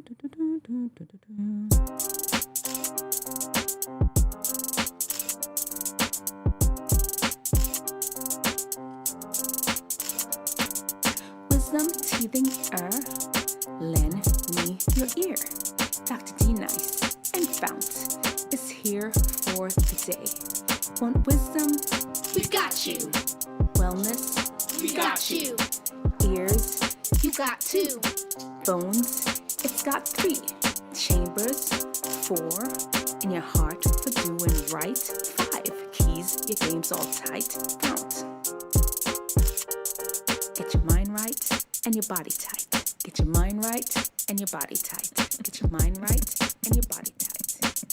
Wisdomteethinger, lend me your ear. Dr. D Nice and Fount is here for the day. Want wisdom? We got you. Wellness? We got you. Ears? You got two. Bones? It's got 3. Chambers? 4. In your heart for doing right? 5. Keys, your game's all tight. Fount. Get your mind right and your body tight. Get your mind right and your body tight. Get your mind right and your body tight.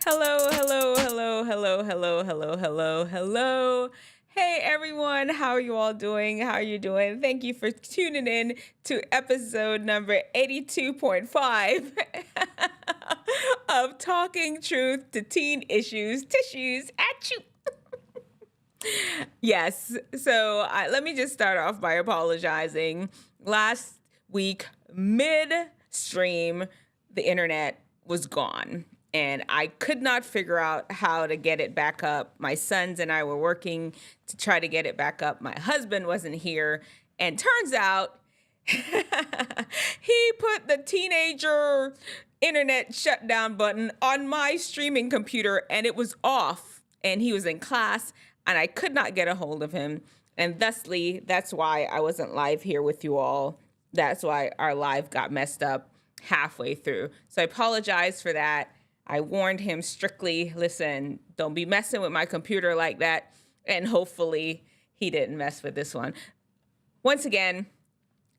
Hello, hello, hello, hello, hello, hello, hello, hello. Hey everyone, how are you all doing? How are you doing? Thank you for tuning in to episode number 82.5 of Talking Truth to Teen Issues, Tissues at You. Yes, so let me just start off by apologizing. Last week, mid-stream, the internet was gone. And I could not figure out how to get it back up. My sons and I were working to try to get it back up. My husband wasn't here. And turns out he put the teenager internet shutdown button on my streaming computer and it was off. And he was in class and I could not get a hold of him. And thusly, that's why I wasn't live here with you all. That's why our live got messed up halfway through. So I apologize for that. I warned him strictly, listen, don't be messing with my computer like that. And hopefully he didn't mess with this one. Once again,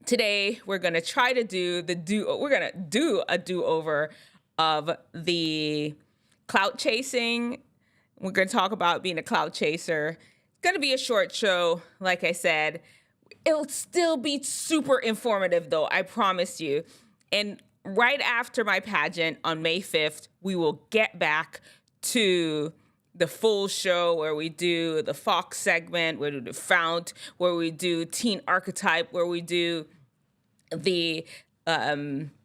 today we're going to try to do a do-over of the clout chasing. We're going to talk about being a clout chaser. It's going to be a short show, like I said. It'll still be super informative, though, I promise you. And right after my pageant on May 5th, we will get back to the full show where we do the Fox segment, where we do the Fount, where we do Teen Archetype, where we do the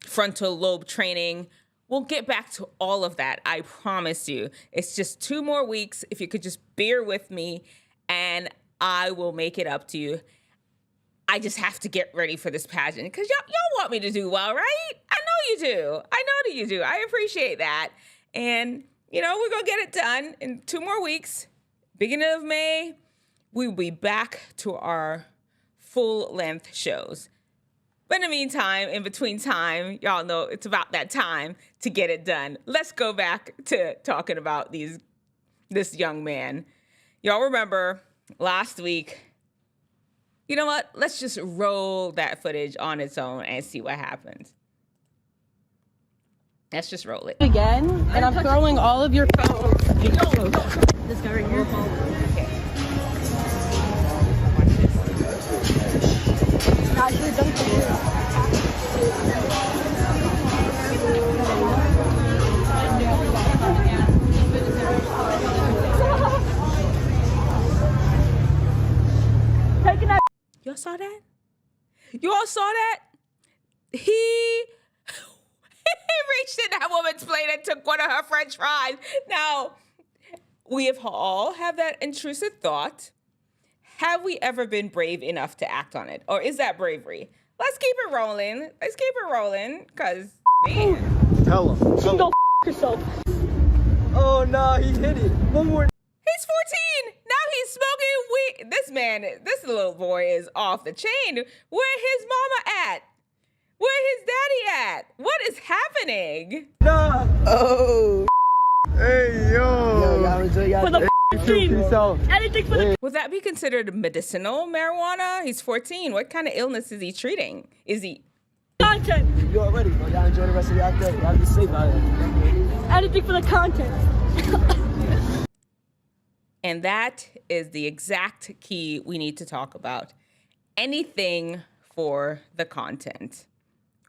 frontal lobe training. We'll get back to all of that, I promise you. It's just 2 more weeks. If you could just bear with me, and I will make it up to you. I just have to get ready for this pageant because y'all want me to do well, right? I know you do. I know that you do. I appreciate that. And, we're going to get it done in 2 more weeks. Beginning of May, we'll be back to our full-length shows. But in the meantime, in between time, y'all know it's about that time to get it done. Let's go back to talking about this young man. Y'all remember last week, you know what? Let's just roll that footage on its own and see what happens. Let's just roll it. Again, and I'm throwing all of your phones. This guy right here. Okay. Y'all saw that? You all saw that? He reached in that woman's plate and took one of her French fries. Now, we have all have that intrusive thought. Have we ever been brave enough to act on it? Or is that bravery? Let's keep it rolling. Let's keep it rolling, because, man. Tell him. You can go yourself. Oh, no, he hit it. One more. He's 14. Now he's smoking weed. This little boy is off the chain. Where his mama at? Where his daddy at? What is happening? Nah. Oh. Hey, yo. Y'all enjoy y'all. For the stream. Peace out. Anything for the Would that be considered medicinal marijuana? He's 14. What kind of illness is he treating? Is he... content. You already, bro. Y'all enjoy the rest of y'all day. Y'all be safe out here. Anything for the content. And that is the exact key we need to talk about. Anything for the content.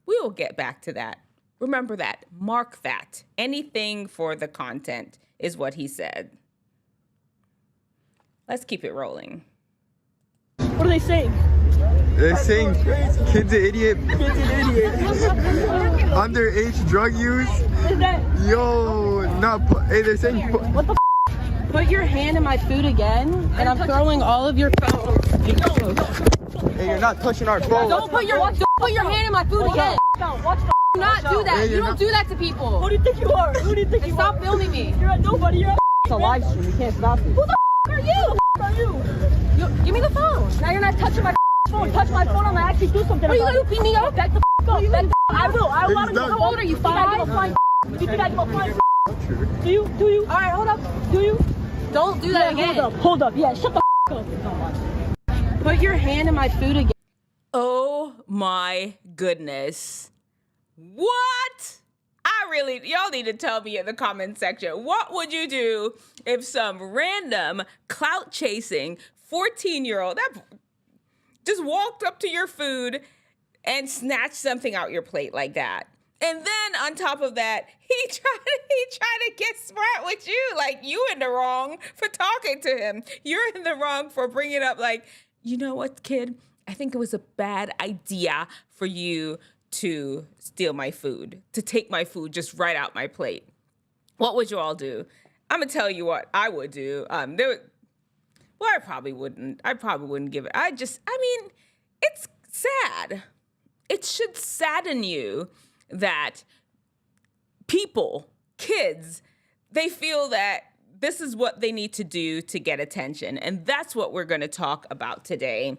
We will get back to that. Remember that. Mark that. Anything for the content is what he said. Let's keep it rolling. What are they saying? They're saying kid's an idiot. Kid's an idiot. Underage drug use. Is that Yo, hey, they're saying. what the? Put your hand in my food again, and I'm throwing all of your phones. Hey, you're not touching our phone. Don't put your hand in my food again. Watch the. Do not do that. Hey, You don't do that to people. Who do you think you are? Who do you think And you stop are? filming me. You're a nobody. You're a. It's a live stream. You can't stop it. Who the are you? Are you? Give me the phone. Now you're not touching my phone. Touch my phone. I'm gonna actually do something. Are you about gonna it. beat me up? Back the up. Back the I will. I will. He's done. How old are you? 5? You think I give a flying? Do you? Do you? All right, hold up. Do you? Don't do that again. Hold up. Yeah, shut the up. Put your hand in my food again. Oh my goodness. What? Y'all need to tell me in the comment section. What would you do if some random clout chasing 14-year-old that just walked up to your food and snatched something out your plate like that? And then on top of that, he tried to get smart with you. Like, you in the wrong for talking to him. You're in the wrong for bringing up, like, you know what, kid? I think it was a bad idea for you to steal my food, to take my food just right out my plate. What would you all do? I'm gonna tell you what I would do. I probably wouldn't. I probably wouldn't give it. It's sad. It should sadden you that people, kids, they feel that this is what they need to do to get attention. And that's what we're going to talk about today.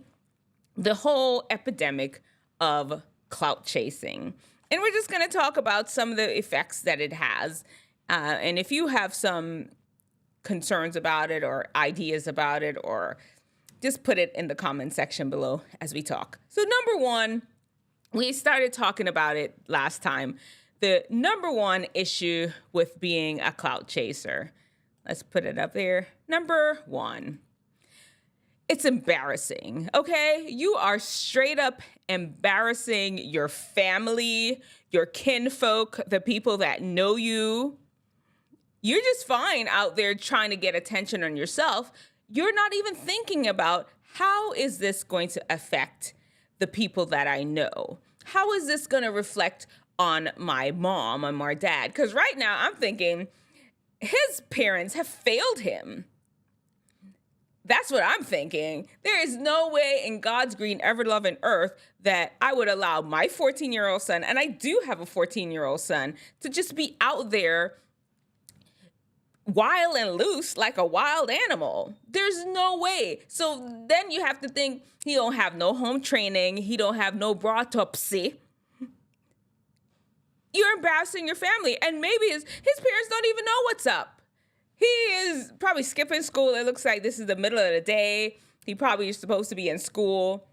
The whole epidemic of clout chasing. And we're just going to talk about some of the effects that it has. And if you have some concerns about it or ideas about it, or just put it in the comment section below as we talk. So number one, we started talking about it last time. The number one issue with being a clout chaser. Let's put it up there. Number one, it's embarrassing, okay? You are straight up embarrassing your family, your kinfolk, the people that know you. You're just fine out there trying to get attention on yourself. You're not even thinking about how is this going to affect the people that I know? How is this going to reflect on my mom and my dad? Because right now I'm thinking his parents have failed him. That's what I'm thinking. There is no way in God's green ever-loving earth that I would allow my 14-year-old son, and I do have a 14-year-old son, to just be out there wild and loose like a wild animal. There's no way. So then you have to think he don't have no home training. He don't have no autopsy. You're embarrassing your family. And maybe his parents don't even know what's up. He is probably skipping school. It looks like this is the middle of the day. He probably is supposed to be in school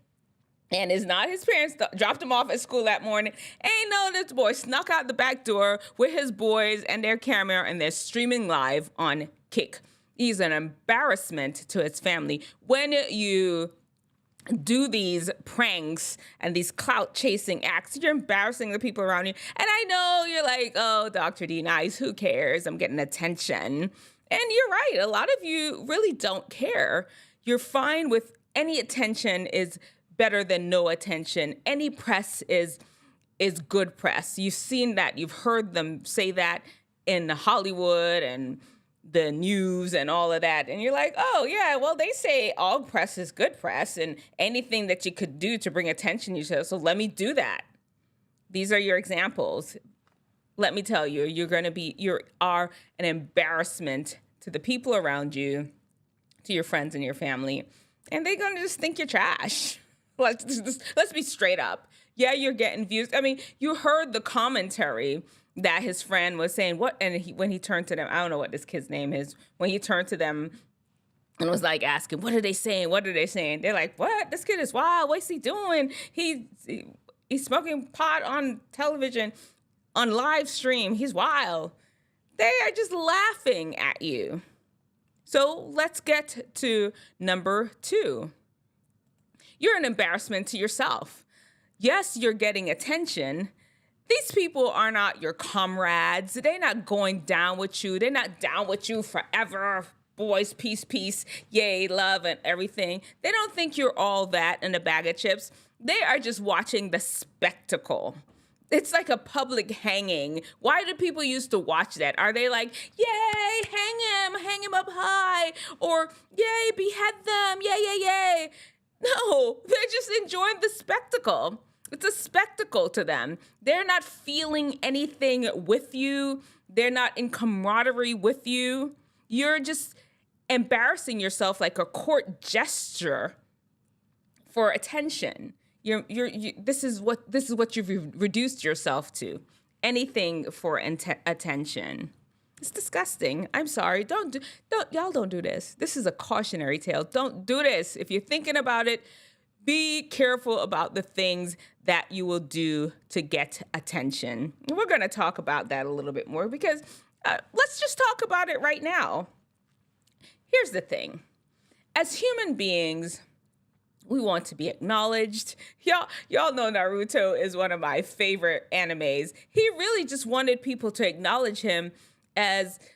and is not. His parents dropped him off at school that morning. Ain't no, this boy snuck out the back door with his boys and their camera, and they're streaming live on Kick. He's an embarrassment to his family. When you do these pranks and these clout chasing acts, you're embarrassing the people around you. And I know you're like, oh, Dr. D, nice, who cares? I'm getting attention. And you're right. A lot of you really don't care. You're fine with any attention is better than no attention. Any press is good press. You've seen that. You've heard them say that in Hollywood and the news and all of that. And you're like, oh, yeah, well, they say all press is good press, and anything that you could do to bring attention to yourself. So let me do that. These are your examples. Let me tell you, you are an embarrassment to the people around you, to your friends and your family, and they're going to just think you're trash. Let's be straight up. Yeah, you're getting views. I mean, you heard the commentary that his friend was saying, when he turned to them, I don't know what this kid's name is, when he turned to them and was like asking, what are they saying? What are they saying? They're like, what? This kid is wild. What's he doing? He's smoking pot on television, on live stream. He's wild. They are just laughing at you. So let's get to number two. You're an embarrassment to yourself. Yes, you're getting attention. These people are not your comrades. They're not going down with you. They're not down with you forever. Boys, peace, peace, yay, love, and everything. They don't think you're all that in a bag of chips. They are just watching the spectacle. It's like a public hanging. Why do people used to watch that? Are they like, yay, hang him up high, or yay, behead them, yay. No, they're just enjoying the spectacle. It's a spectacle to them. They're not feeling anything with you. They're not in camaraderie with you. You're just embarrassing yourself like a court gesture for attention. This is what you've reduced yourself to. Anything for attention. It's disgusting. I'm sorry. Y'all don't do this. This is a cautionary tale. Don't do this. If you're thinking about it, be careful about the things that you will do to get attention. We're going to talk about that a little bit more because let's just talk about it right now. Here's the thing. As human beings, we want to be acknowledged. Y'all know Naruto is one of my favorite animes. He really just wanted people to acknowledge him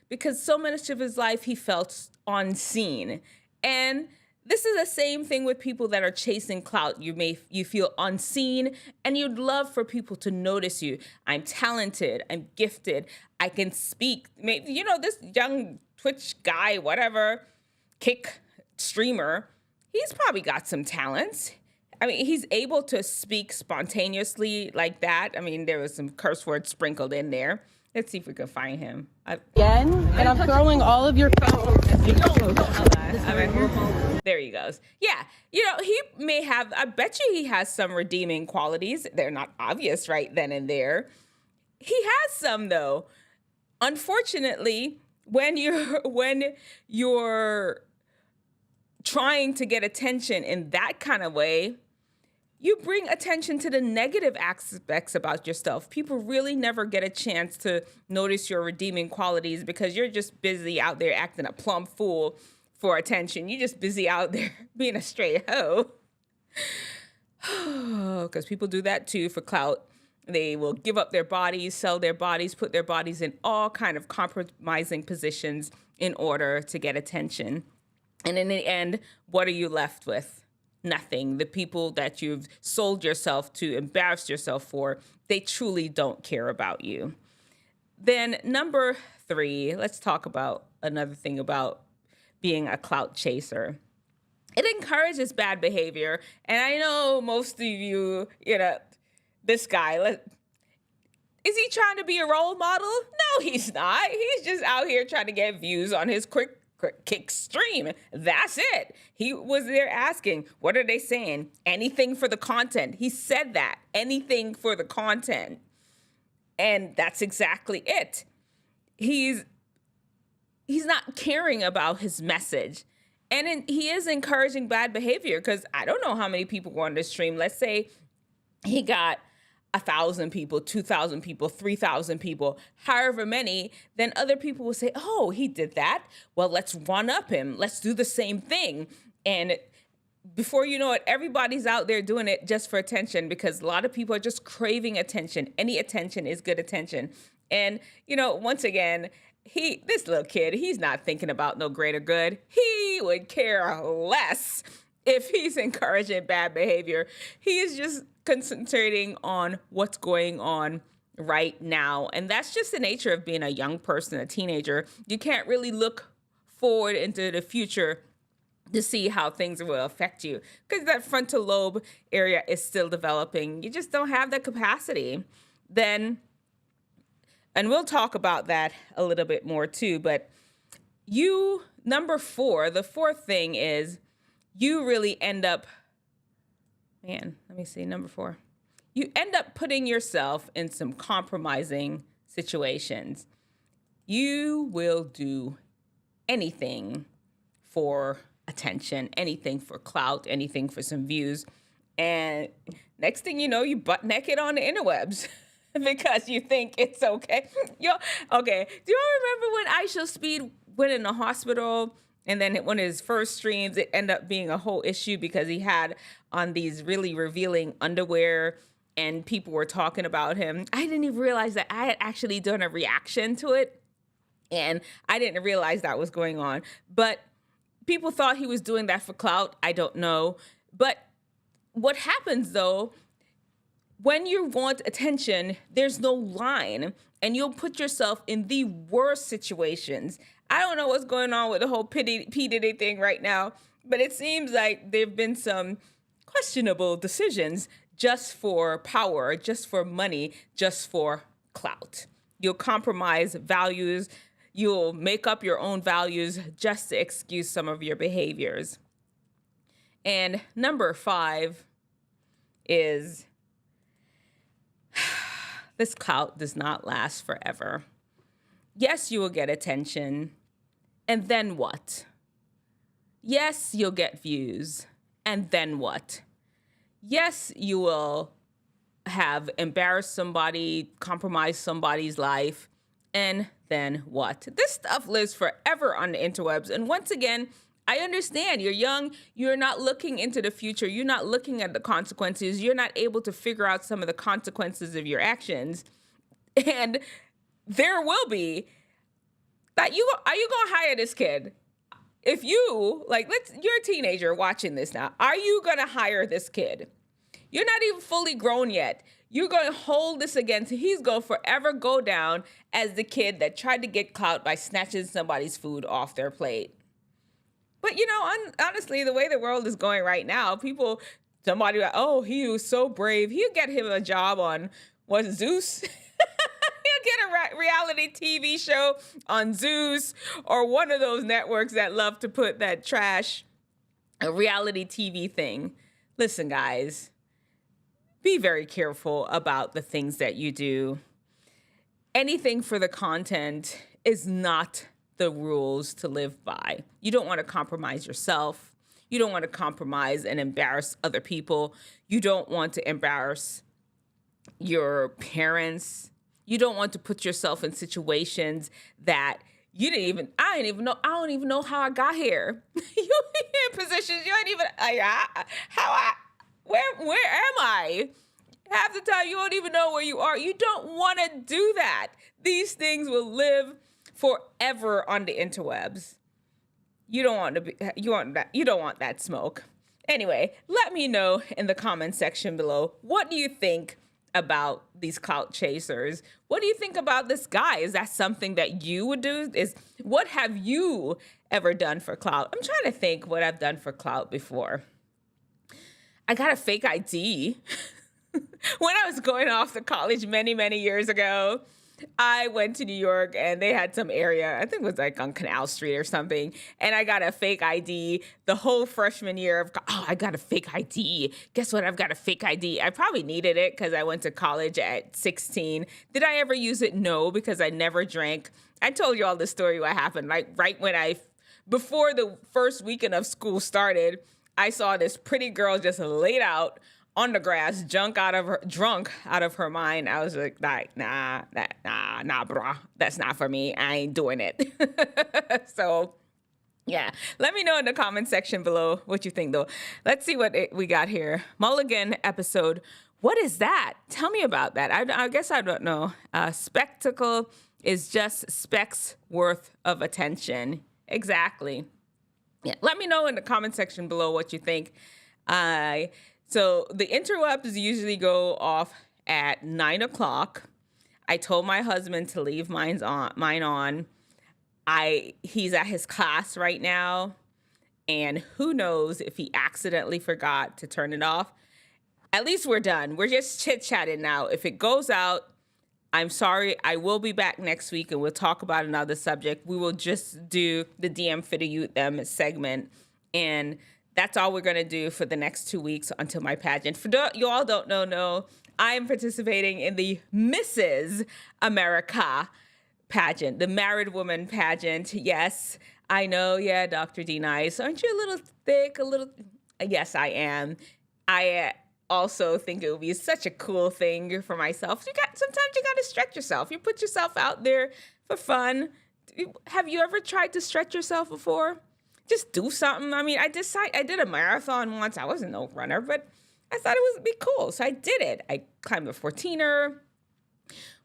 because so much of his life he felt unseen. And this is the same thing with people that are chasing clout. You feel unseen and you'd love for people to notice you. I'm talented, I'm gifted, I can speak. This young Twitch guy, whatever, kick streamer, he's probably got some talents. I mean, he's able to speak spontaneously like that. I mean, there was some curse words sprinkled in there. Let's see if we can find him. Again, and I'm throwing all of your phones. There he goes. Yeah, he may have, I bet you he has some redeeming qualities. They're not obvious right then and there. He has some, though. Unfortunately, when you're trying to get attention in that kind of way, you bring attention to the negative aspects about yourself. People really never get a chance to notice your redeeming qualities because you're just busy out there acting a plumb fool for attention. You're just busy out there being a straight hoe. Because people do that too for clout. They will give up their bodies, sell their bodies, put their bodies in all kind of compromising positions in order to get attention. And in the end, what are you left with? Nothing. The people that you've sold yourself to, embarrassed yourself for, they truly don't care about you. Then number 3, let's talk about another thing about being a clout chaser. It encourages bad behavior. And I know most of you, this guy, is he trying to be a role model? No, he's not. He's just out here trying to get views on his quick kick stream. That's it. He was there asking, what are they saying? Anything for the content. He said that. Anything for the content. And that's exactly it. He's not caring about his message. And he is encouraging bad behavior because I don't know how many people go on this stream. Let's say he got 1,000 people, 2,000 people, 3,000 people, however many, then other people will say, oh, he did that. Well, let's one up him. Let's do the same thing. And before you know it, everybody's out there doing it just for attention because a lot of people are just craving attention. Any attention is good attention. And, once again, this little kid, he's not thinking about no greater good. He would care less if he's encouraging bad behavior. He is just concentrating on what's going on right now. And that's just the nature of being a young person, a teenager. You can't really look forward into the future to see how things will affect you because that frontal lobe area is still developing. You just don't have the capacity. And we'll talk about that a little bit more too, but number 4, the 4th thing is you really end up, number 4. You end up putting yourself in some compromising situations. You will do anything for attention, anything for clout, anything for some views. And next thing you know, you butt naked on the interwebs because you think it's okay. Okay. Do you remember when Aisha Speed went in the hospital? And then one of his first streams, it ended up being a whole issue because he had on these really revealing underwear and people were talking about him. I didn't even realize that I had actually done a reaction to it. And I didn't realize that was going on. But people thought he was doing that for clout. I don't know. But what happens though, when you want attention, there's no line, and you'll put yourself in the worst situations. I don't know what's going on with the whole P. Diddy thing right now, but it seems like there've been some questionable decisions just for power, just for money, just for clout. You'll compromise values. You'll make up your own values just to excuse some of your behaviors. And number 5 is this clout does not last forever. Yes, you will get attention. And then what? Yes, you'll get views. And then what? Yes, you will have embarrassed somebody, compromised somebody's life. And then what? This stuff lives forever on the interwebs. And once again, I understand you're young. You're not looking into the future. You're not looking at the consequences. You're not able to figure out some of the consequences of your actions. And there will be that are you going to hire this kid? If you, you're a teenager watching this now. Are you going to hire this kid? You're not even fully grown yet. You're going to hold this against him. He's going to forever go down as the kid that tried to get clout by snatching somebody's food off their plate. But, honestly, the way the world is going right now, somebody like, oh, he was so brave. He'll get him a job on, Zeus? He'll get a reality TV show on Zeus or one of those networks that love to put that trash, a reality TV thing. Listen, guys, be very careful about the things that you do. Anything for the content is not the rules to live by. You don't want to compromise yourself. You don't want to compromise and embarrass other people. You don't want to embarrass your parents. You don't want to put yourself in situations that I don't even know how I got here. You're in positions you ain't even, where am I? Half the time you don't even know where you are. You don't want to do that. These things will live forever on the interwebs. You don't want that smoke. Anyway, let me know in the comment section below, what do you think about these clout chasers? What do you think about this guy? Is that something that you would do? What have you ever done for clout? I'm trying to think what I've done for clout before. I got a fake ID. When I was going off to college many, many years ago, I went to New York and they had some area, I think it was like on Canal Street or something, and I got a fake ID the whole freshman year. I got a fake ID. Guess what? I've got a fake ID. I probably needed it because I went to college at 16. Did I ever use it? No, because I never drank. I told you all this story what happened. Right when before the first weekend of school started, I saw this pretty girl just laid out on the grass, drunk out of her mind. I was like, nah, brah. That's not for me. I ain't doing it. So, yeah. Let me know in the comment section below what you think, though. Let's see what we got here. Mulligan episode. What is that? Tell me about that. I guess I don't know. Spectacle is just specks worth of attention. Exactly. Yeah. Let me know in the comment section below what you think. So the interrupts usually go off at 9 o'clock. I told my husband to leave mine on. He's at his class right now, and who knows if he accidentally forgot to turn it off. At least we're done. We're just chit-chatting now. If it goes out, I'm sorry. I will be back next week, and we'll talk about another subject. We will just do the DM for the youth segment, and that's all we're going to do for the next 2 weeks until my pageant. For you all don't know, I am participating in the Mrs. America pageant, the married woman pageant. Yes, I know. Yeah, Dr. D. Nice. Aren't you a little thick? Yes, I am. I also think it would be such a cool thing for myself. Sometimes you got to stretch yourself. You put yourself out there for fun. Have you ever tried to stretch yourself before? Just do something. I mean, I did a marathon once. I wasn't no runner, but I thought it would be cool. So I did it. I climbed a 14er.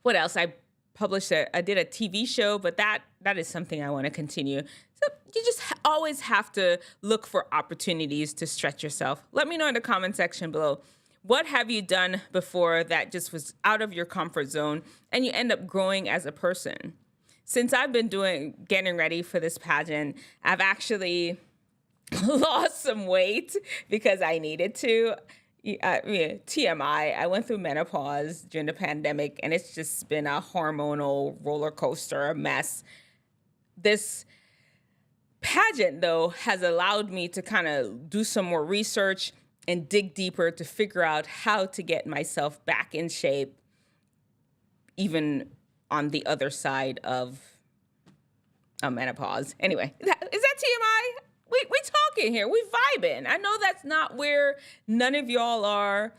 What else? I I did a TV show, but that is something I want to continue. So you just always have to look for opportunities to stretch yourself. Let me know in the comment section below. What have you done before that just was out of your comfort zone and you end up growing as a person? Since I've been getting ready for this pageant, I've actually lost some weight because I needed to. TMI, I went through menopause during the pandemic and it's just been a hormonal roller coaster, a mess. This pageant, though, has allowed me to kind of do some more research and dig deeper to figure out how to get myself back in shape, even on the other side of menopause. Anyway, is that TMI? We talking here. We vibing. I know that's not where none of y'all are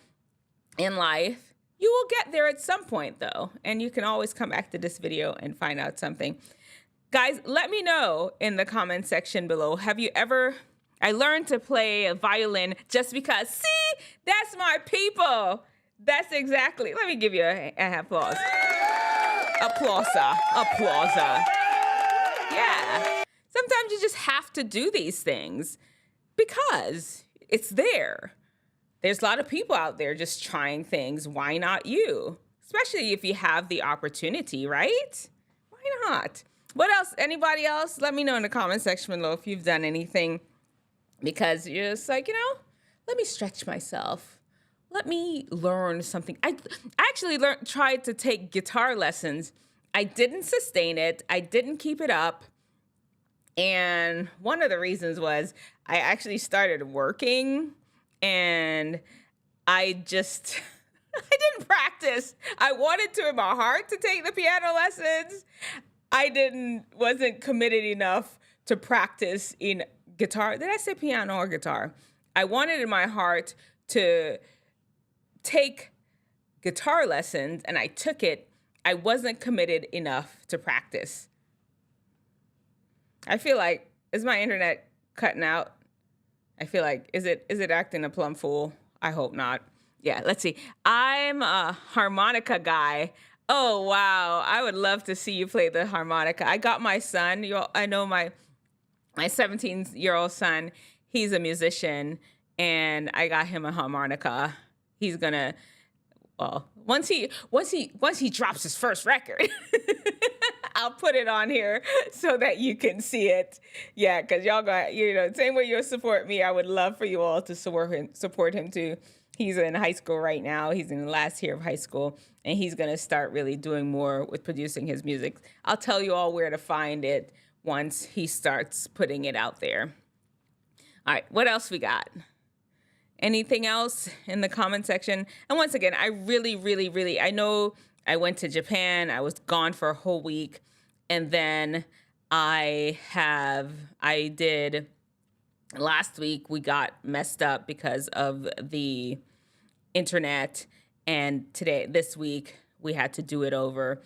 in life. You will get there at some point, though, and you can always come back to this video and find out something. Guys, let me know in the comment section below. Have you ever... I learned to play a violin just because, see, that's my people. That's exactly, let me give you a applause. Applausa. Yeah. Sometimes you just have to do these things because it's there. There's a lot of people out there just trying things. Why not you? Especially if you have the opportunity, right? Why not? What else? Anybody else? Let me know in the comment section below if you've done anything. Because you're just like, let me stretch myself. Let me learn something. I actually tried to take guitar lessons. I didn't sustain it. I didn't keep it up. And one of the reasons was I actually started working and I didn't practice. I wanted to in my heart to take the piano lessons. I wasn't committed enough to practice in guitar. Did I say piano or guitar? I wanted in my heart to take guitar lessons and I took it. I wasn't committed enough to practice. I feel like, is my internet cutting out? I feel like, is it acting a plumb fool? I hope not. Yeah, let's see. I'm a harmonica guy. Oh, wow. I would love to see you play the harmonica. I got my son. I know my 17-year-old son, he's a musician, and I got him a harmonica. He's gonna, once he drops his first record, I'll put it on here so that you can see it. Yeah, because y'all got, same way you support me, I would love for you all to support him too. He's in high school right now. He's in the last year of high school, and he's gonna start really doing more with producing his music. I'll tell you all where to find it once he starts putting it out there. All right, what else we got? Anything else in the comment section? And once again, I really, I know I went to Japan. I was gone for a whole week. And then last week we got messed up because of the internet. And this week we had to do it over.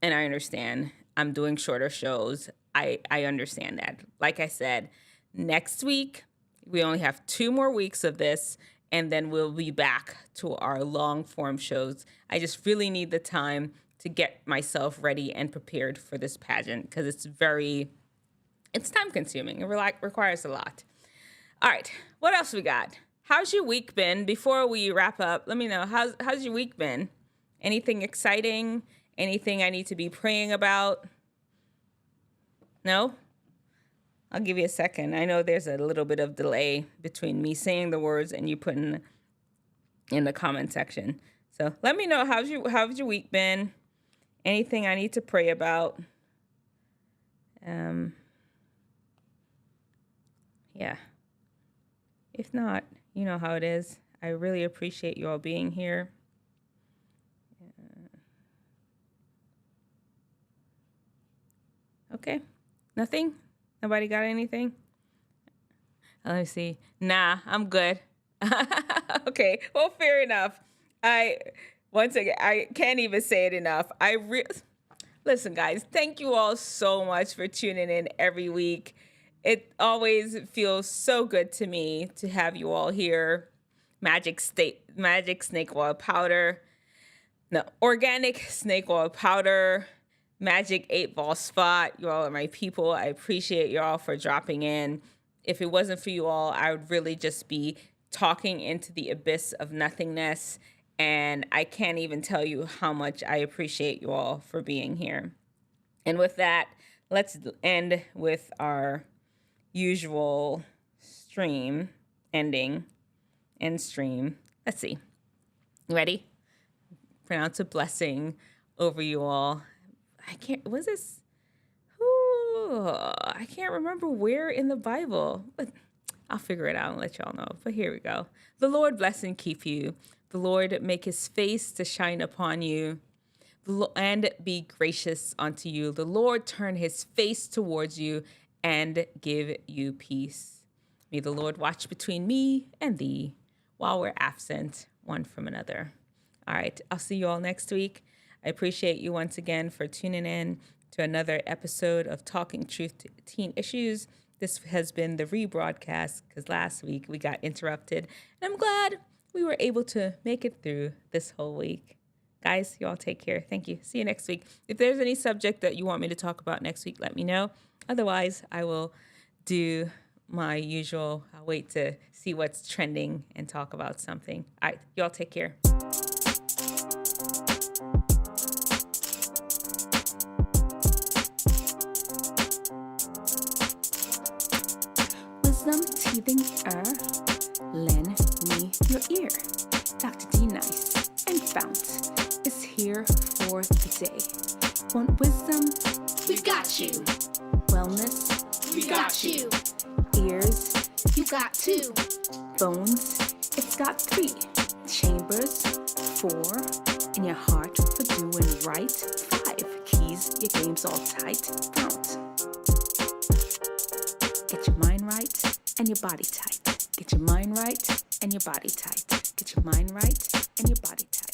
And I understand. I'm doing shorter shows. I understand that. Like I said, next week, we only have 2 more weeks of this, and then we'll be back to our long form shows. I just really need the time to get myself ready and prepared for this pageant because it's time consuming. It requires a lot. All right, what else we got? How's your week been? Before we wrap up, let me know, how's your week been? Anything exciting? Anything I need to be praying about? No? I'll give you a second. I know there's a little bit of delay between me saying the words and you putting in the comment section. So let me know, how's your week been? Anything I need to pray about? Yeah. If not, you know how it is. I really appreciate you all being here. Okay. Nothing? Nobody got anything? Let me see. Nah, I'm good. Okay. Well, fair enough. Once again, I can't even say it enough. Listen, guys, thank you all so much for tuning in every week. It always feels so good to me to have you all here. Magic Snake Oil Powder. organic snake oil powder, magic 8-ball spot. You all are my people. I appreciate you all for dropping in. If it wasn't for you all, I would really just be talking into the abyss of nothingness. And I can't even tell you how much I appreciate you all for being here. And with that, let's end with our usual stream ending and stream. Let's see. Ready? Pronounce a blessing over you all. I can't remember where in the Bible, but I'll figure it out and let y'all know. But here we go. The Lord bless and keep you. The Lord make his face to shine upon you and be gracious unto you. The Lord turn his face towards you and give you peace. May the Lord watch between me and thee while we're absent one from another. All right, I'll see you all next week. I appreciate you once again for tuning in to another episode of Talking Truth to Teen Issues. This has been the rebroadcast because last week we got interrupted. And I'm glad we were able to make it through this whole week. Guys, you all take care. Thank you. See you next week. If there's any subject that you want me to talk about next week, let me know. Otherwise, I will do my usual. I'll wait to see what's trending and talk about something. All right, you all take care. Wisdomteethinger, lend me your ear. Dr. D Nice and Fount is here for the day. Want wisdom? We've got you. Wellness? We got you. Ears? You got 2. Bones? It's got 3. Chambers? 4. In your heart for doing right? 5. Keys? Your game's all tight? Fount. Get your mind right and your body tight. Get your mind right and your body tight. Get your mind right and your body tight.